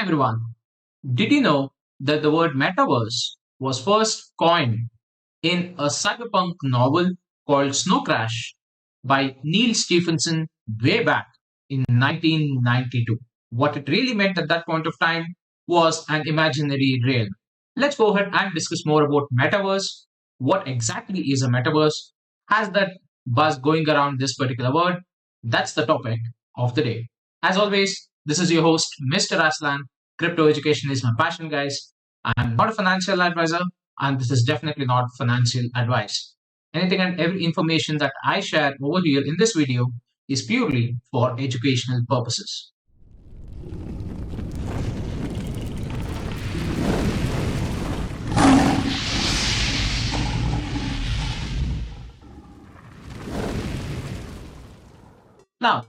everyone, did you know that the word metaverse was first coined in a cyberpunk novel called Snow Crash by Neil Stephenson way back in 1992? What it really meant at that point of time was an imaginary realm. Let's go ahead and discuss more about metaverse. What exactly is a metaverse? Has that buzz going around this particular word? That's the topic of the day. As always, this is your host, Mr. Aslan. Crypto education is my passion, guys. I'm not a financial advisor, and this is definitely not financial advice. Anything and every information that I share over here in this video is purely for educational purposes. Now,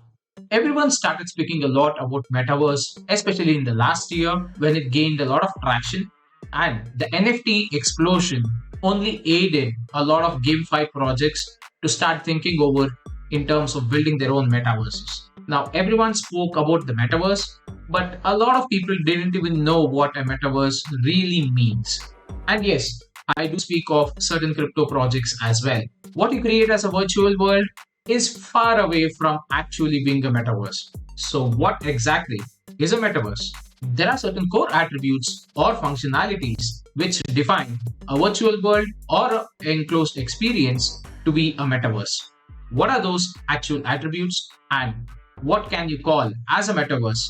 everyone started speaking a lot about metaverse, especially in the last year when it gained a lot of traction, and the NFT explosion only aided a lot of GameFi projects to start thinking over in terms of building their own metaverses. Now, everyone spoke about the metaverse, but a lot of people didn't even know what a metaverse really means. And yes, I do speak of certain crypto projects as well. What you create as a virtual world is far away from actually being a metaverse. So, what exactly is a metaverse? There are certain core attributes or functionalities which define a virtual world or an enclosed experience to be a metaverse. What are those actual attributes and what can you call as a metaverse?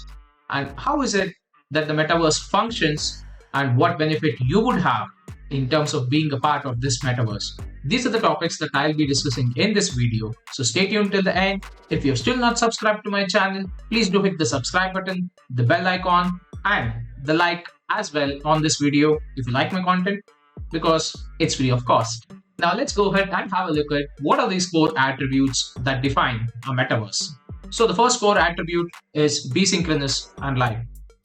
And how is it that the metaverse functions and what benefit you would have in terms of being a part of this metaverse? These are the topics that I'll be discussing in this video. So stay tuned till the end. If you're still not subscribed to my channel, please do hit the subscribe button, the bell icon, and the like as well on this video if you like my content, because it's free of cost. Now let's go ahead and have a look at what are these core attributes that define a metaverse. So the first core attribute is be synchronous and live.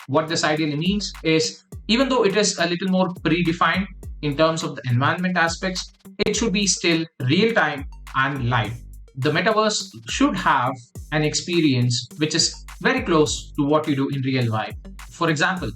What this ideally means is, even though it is a little more predefined in terms of the environment aspects, it should be still real time and live. The metaverse should have an experience which is very close to what you do in real life. For example,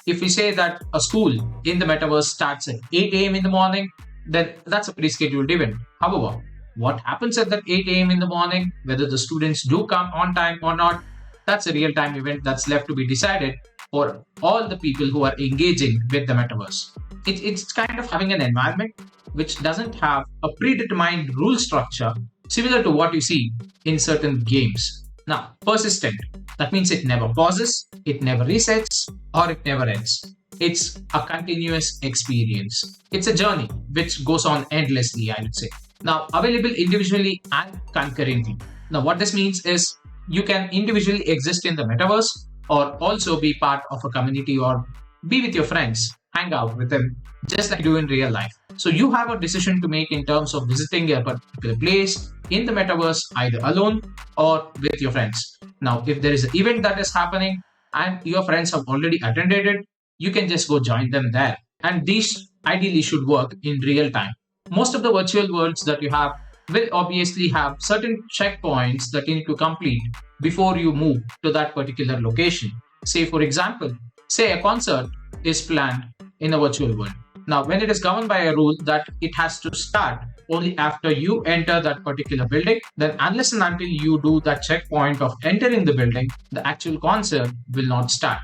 if we say that a school in the metaverse starts at 8 a.m. in the morning, then that's a pre-scheduled event. However, what happens at that 8 a.m. in the morning, whether the students do come on time or not, that's a real-time event that's left to be decided for all the people who are engaging with the metaverse. It's kind of having an environment which doesn't have a predetermined rule structure similar to what you see in certain games. Now, persistent. That means it never pauses, it never resets, or it never ends. It's a continuous experience. It's a journey which goes on endlessly, I would say. Now, available individually and concurrently. Now, what this means is you can individually exist in the metaverse or also be part of a community or be with your friends, hang out with them, just like you do in real life. So you have a decision to make in terms of visiting a particular place in the metaverse, either alone or with your friends. Now, if there is an event that is happening and your friends have already attended it, you can just go join them there. And these ideally should work in real time. Most of the virtual worlds that you have will obviously have certain checkpoints that you need to complete before you move to that particular location. Say, for example, say a concert is planned in a virtual world. Now, when it is governed by a rule that it has to start only after you enter that particular building, then unless and until you do that checkpoint of entering the building, the actual concert will not start.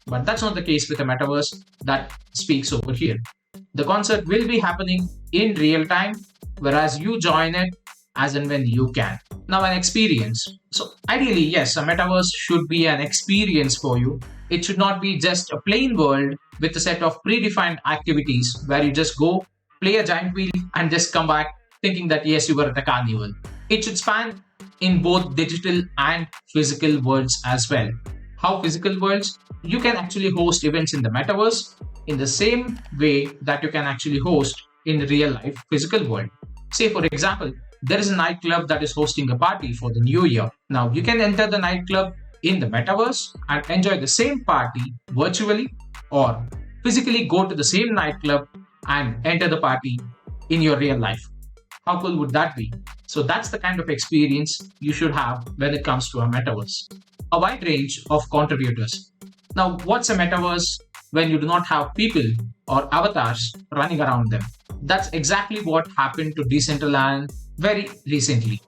But that's not the case with a metaverse that speaks over here. The concert will be happening in real time, whereas you join it as and when you can. Now, an experience. So ideally, yes, a metaverse should be an experience for you. It should not be just a plain world with a set of predefined activities where you just go, play a giant wheel, and just come back thinking that yes, you were at a carnival. It should span in both digital and physical worlds as well. How physical worlds? You can actually host events in the metaverse in the same way that you can actually host in real life physical world. Say, for example, there is a nightclub that is hosting a party for the new year. Now, you can enter the nightclub in the metaverse and enjoy the same party virtually, or physically go to the same nightclub and enter the party in your real life. How cool would that be? So that's the kind of experience you should have when it comes to a metaverse. A wide range of contributors. Now, what's a metaverse when you do not have people or avatars running around them? That's exactly what happened to Decentraland very recently.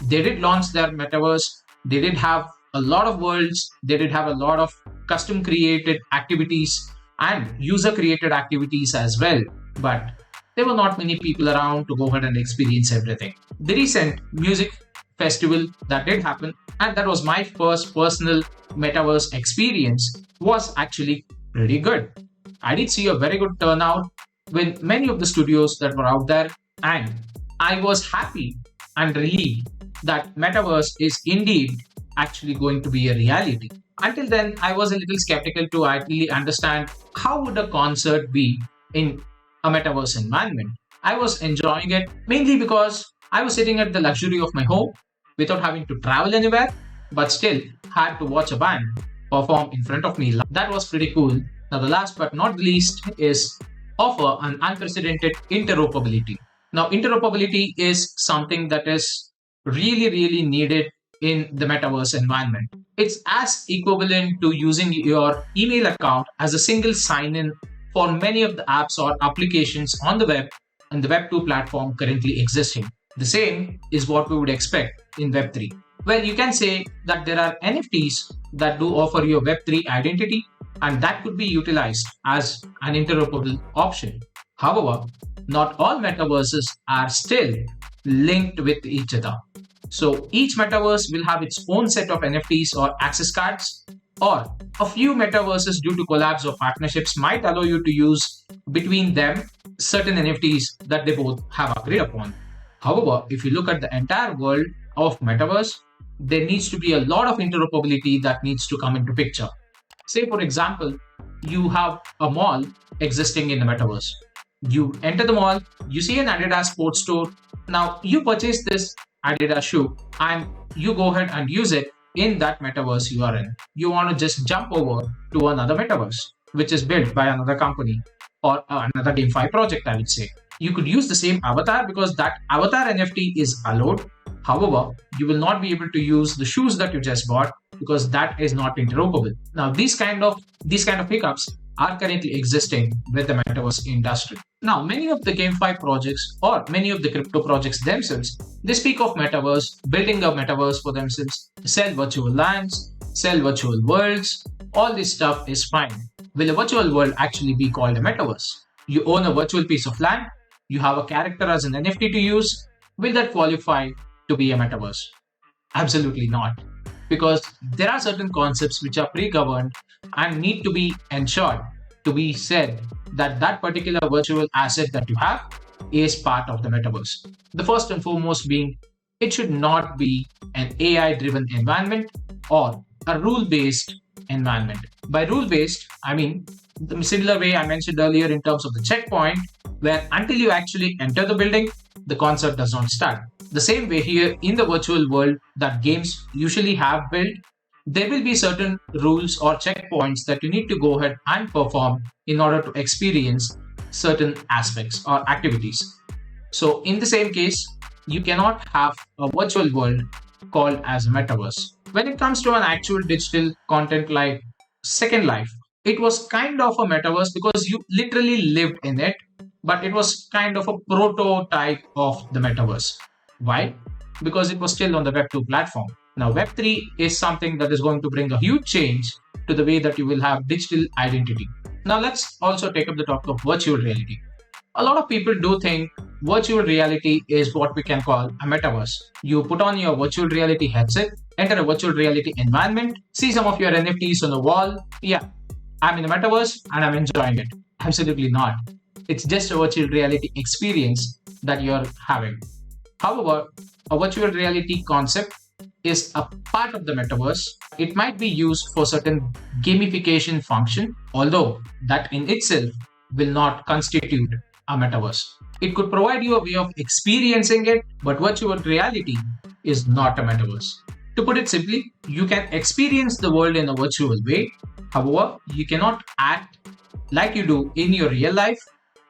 They did launch their metaverse, they did have a lot of worlds, they did have a lot of custom created activities and user created activities as well. But there were not many people around to go ahead and experience everything. The recent music festival that did happen, and that was my first personal metaverse experience, was actually pretty good. I did see a very good turnout with many of the studios that were out there, and I was happy and relieved that metaverse is indeed actually going to be a reality. Until then, I was a little skeptical to actually understand how would a concert be in a metaverse environment. I was enjoying it mainly because I was sitting at the luxury of my home without having to travel anywhere, but still had to watch a band perform in front of me. That was pretty cool. Now, the last but not the least is offer an unprecedented interoperability. Now, interoperability is something that is really, really needed in the metaverse environment. It's as equivalent to using your email account as a single sign in for many of the apps or applications on the web and the Web 2 platform currently existing. The same is what we would expect in Web 3. Well, you can say that there are NFTs that do offer you a Web 3 identity, and that could be utilized as an interoperable option. However, not all metaverses are still linked with each other. So each metaverse will have its own set of NFTs or access cards, or a few metaverses due to collabs or partnerships might allow you to use between them certain NFTs that they both have agreed upon. However, if you look at the entire world of metaverse, there needs to be a lot of interoperability that needs to come into picture. Say, for example, you have a mall existing in the metaverse. You enter the mall, you see an Adidas sports store. Now, you purchase this Adidas shoe and you go ahead and use it in that metaverse you are in. You want to just jump over to another metaverse, which is built by another company or another GameFi project, I would say. You could use the same avatar because that avatar NFT is allowed. However, you will not be able to use the shoes that you just bought because that is not interoperable. Now, these kind of hiccups are currently existing with the metaverse industry. Now, many of the GameFi projects or many of the crypto projects themselves, they speak of metaverse, building a metaverse for themselves, sell virtual lands, sell virtual worlds. All this stuff is fine. Will a virtual world actually be called a metaverse? You own a virtual piece of land, you have a character as an NFT to use. Will that qualify to be a metaverse? Absolutely not. Because there are certain concepts which are pre-governed and need to be ensured to be said that that particular virtual asset that you have is part of the metaverse. The first and foremost being, it should not be an AI-driven environment or a rule-based environment. By rule-based, I mean the similar way I mentioned earlier in terms of the checkpoint, where until you actually enter the building, the concert does not start. The same way here in the virtual world that games usually have built, there will be certain rules or checkpoints that you need to go ahead and perform in order to experience certain aspects or activities. So in the same case, you cannot have a virtual world called as a metaverse. When it comes to an actual digital content like Second Life, it was kind of a metaverse because you literally lived in it, but it was kind of a prototype of the metaverse. Why? Because it was still on the Web 2 platform. Now, Web 3 is something that is going to bring a huge change to the way that you will have digital identity. Now, let's also take up the topic of virtual reality. A lot of people do think virtual reality is what we can call a metaverse. You put on your virtual reality headset, enter a virtual reality environment, see some of your NFTs on the wall. Yeah, I'm in the metaverse and I'm enjoying it. Absolutely not. It's just a virtual reality experience that you're having. However, a virtual reality concept is a part of the metaverse. It might be used for certain gamification function, although that in itself will not constitute a metaverse. It could provide you a way of experiencing it, but virtual reality is not a metaverse. To put it simply, you can experience the world in a virtual way. However, you cannot act like you do in your real life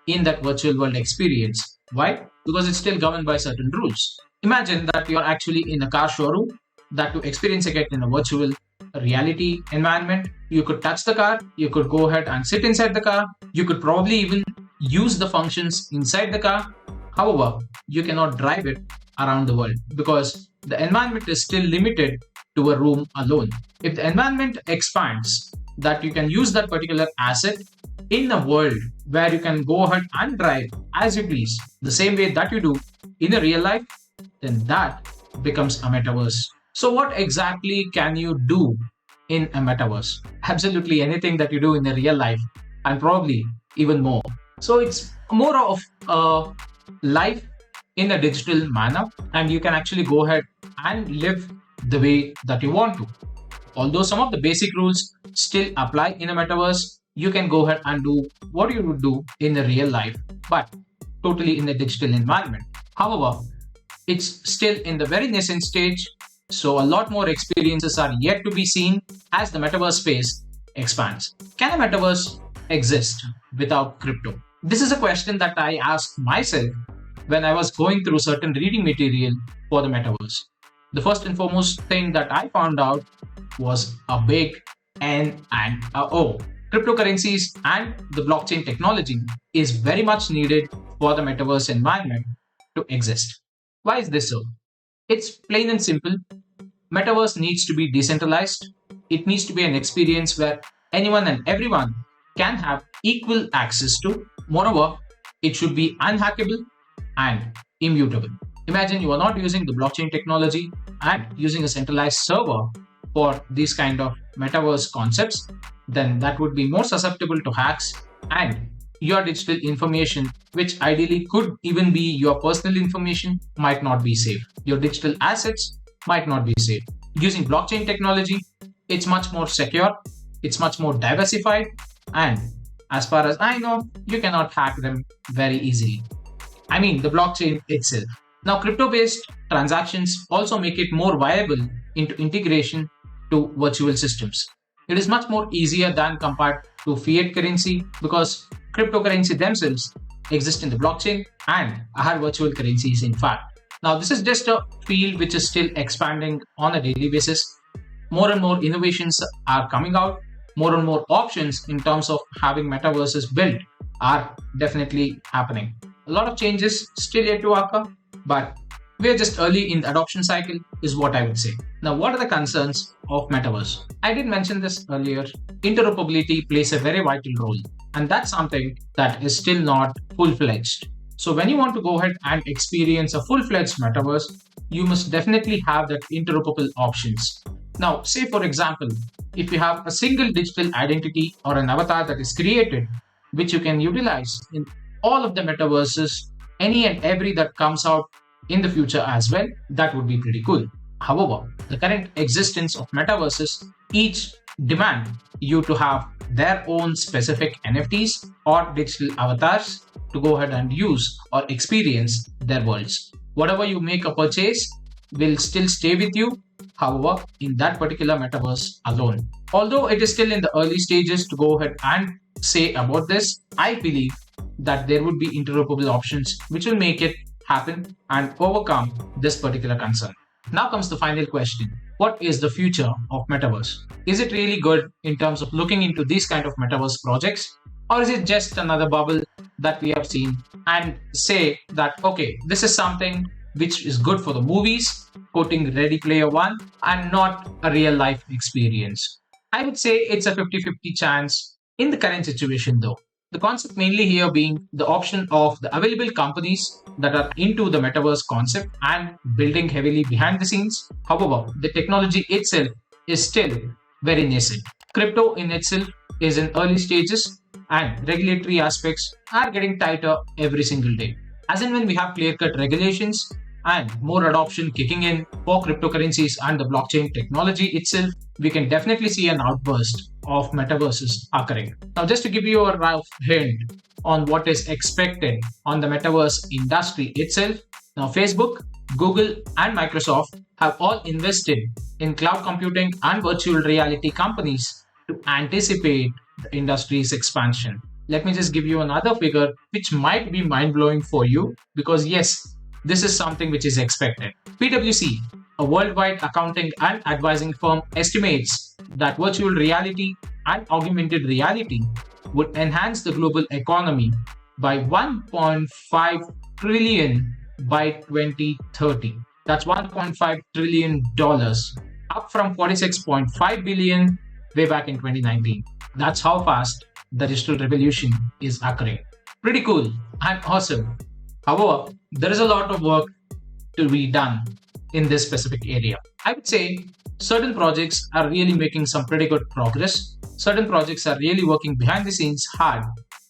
in that virtual world experience. Why? Because it's still governed by certain rules. Imagine that you're actually in a car showroom, that to experiencing it in a virtual reality environment. You could touch the car, you could go ahead and sit inside the car, you could probably even use the functions inside the car. However, you cannot drive it around the world because the environment is still limited to a room alone. If the environment expands, that you can use that particular asset in a world where you can go ahead and drive as you please, the same way that you do in a real life, then that becomes a metaverse. So, what exactly can you do in a metaverse? Absolutely anything that you do in a real life, and probably even more. So, it's more of a life in a digital manner, and you can actually go ahead and live the way that you want to. Although some of the basic rules still apply in a metaverse, you can go ahead and do what you would do in a real life, but totally in a digital environment. However, it's still in the very nascent stage, so a lot more experiences are yet to be seen as the metaverse space expands. Can a metaverse exist without crypto? This is a question that I asked myself when I was going through certain reading material for the metaverse. The first and foremost thing that I found out was a big N and a O. Cryptocurrencies and the blockchain technology is very much needed for the metaverse environment to exist. Why is this so? It's plain and simple. Metaverse needs to be decentralized. It needs to be an experience where anyone and everyone can have equal access to. Moreover, it should be unhackable and immutable. Imagine you are not using the blockchain technology and using a centralized server for these kind of metaverse concepts, then that would be more susceptible to hacks, and your digital information, which ideally could even be your personal information, might not be safe. Your digital assets might not be safe. Using blockchain technology, it's much more secure, it's much more diversified, and as far as I know, you cannot hack them very easily. I mean, the blockchain itself. Now, crypto-based transactions also make it more viable into integration to virtual systems. It is much more easier than compared to fiat currency because cryptocurrency themselves exist in the blockchain and are virtual currencies in fact. Now, this is just a field which is still expanding on a daily basis. More and more innovations are coming out. More and more options in terms of having metaverses built are definitely happening. A lot of changes still yet to occur, but we are just early in the adoption cycle is what I would say. Now, what are the concerns of metaverse? I did mention this earlier. Interoperability plays a very vital role, and that's something that is still not full-fledged. So when you want to go ahead and experience a full-fledged metaverse, you must definitely have that interoperable options. Now, say for example, if you have a single digital identity or an avatar that is created, which you can utilize in all of the metaverses, any and every that comes out in the future as well, that would be pretty cool. However, the current existence of metaverses each demand you to have their own specific NFTs or digital avatars to go ahead and use or experience their worlds. Whatever you make a purchase will still stay with you, however, in that particular metaverse alone. Although it is still in the early stages to go ahead and say about this, I believe that there would be interoperable options which will make it happen and overcome this particular concern. Now comes the final question. What is the future of metaverse? Is it really good in terms of looking into these kind of metaverse projects? Or is it just another bubble that we have seen and say that, okay, this is something which is good for the movies, quoting Ready Player One, and not a real life experience? I would say it's a 50-50 chance in the current situation though. The concept mainly here being the option of the available companies that are into the metaverse concept and building heavily behind the scenes. However, the technology itself is still very nascent. Crypto in itself is in early stages and regulatory aspects are getting tighter every single day. As and when we have clear-cut regulations and more adoption kicking in for cryptocurrencies and the blockchain technology itself, we can definitely see an outburst of metaverses occurring. Now, just to give you a rough hint on what is expected on the metaverse industry itself, now Facebook, Google, and Microsoft have all invested in cloud computing and virtual reality companies to anticipate the industry's expansion. Let me just give you another figure which might be mind blowing for you because, yes, this is something which is expected. PwC, A worldwide accounting and advising firm estimates that virtual reality and augmented reality would enhance the global economy by 1.5 trillion by 2030. That's $1.5 trillion, up from 46.5 billion way back in 2019. That's how fast the digital revolution is occurring. Pretty cool and awesome. However, there is a lot of work to be done in this specific area. I would say certain projects are really making some pretty good progress. Certain projects are really working behind the scenes hard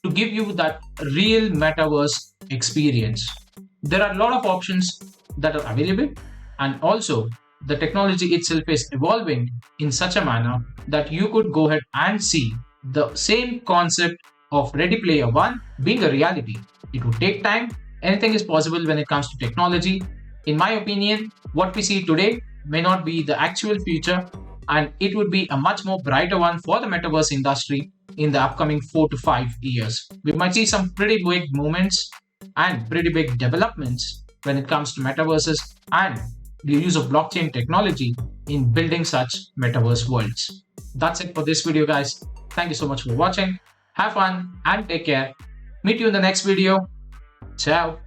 to give you that real metaverse experience. There are a lot of options that are available, and also the technology itself is evolving in such a manner that you could go ahead and see the same concept of Ready Player One being a reality. It would take time. Anything is possible when it comes to technology. In my opinion, what we see today may not be the actual future, and it would be a much more brighter one for the metaverse industry in the upcoming 4 to 5 years. We might see some pretty big moments and pretty big developments when it comes to metaverses and the use of blockchain technology in building such metaverse worlds. That's it for this video, guys. Thank you so much for watching. Have fun and take care. Meet you in the next video. Ciao.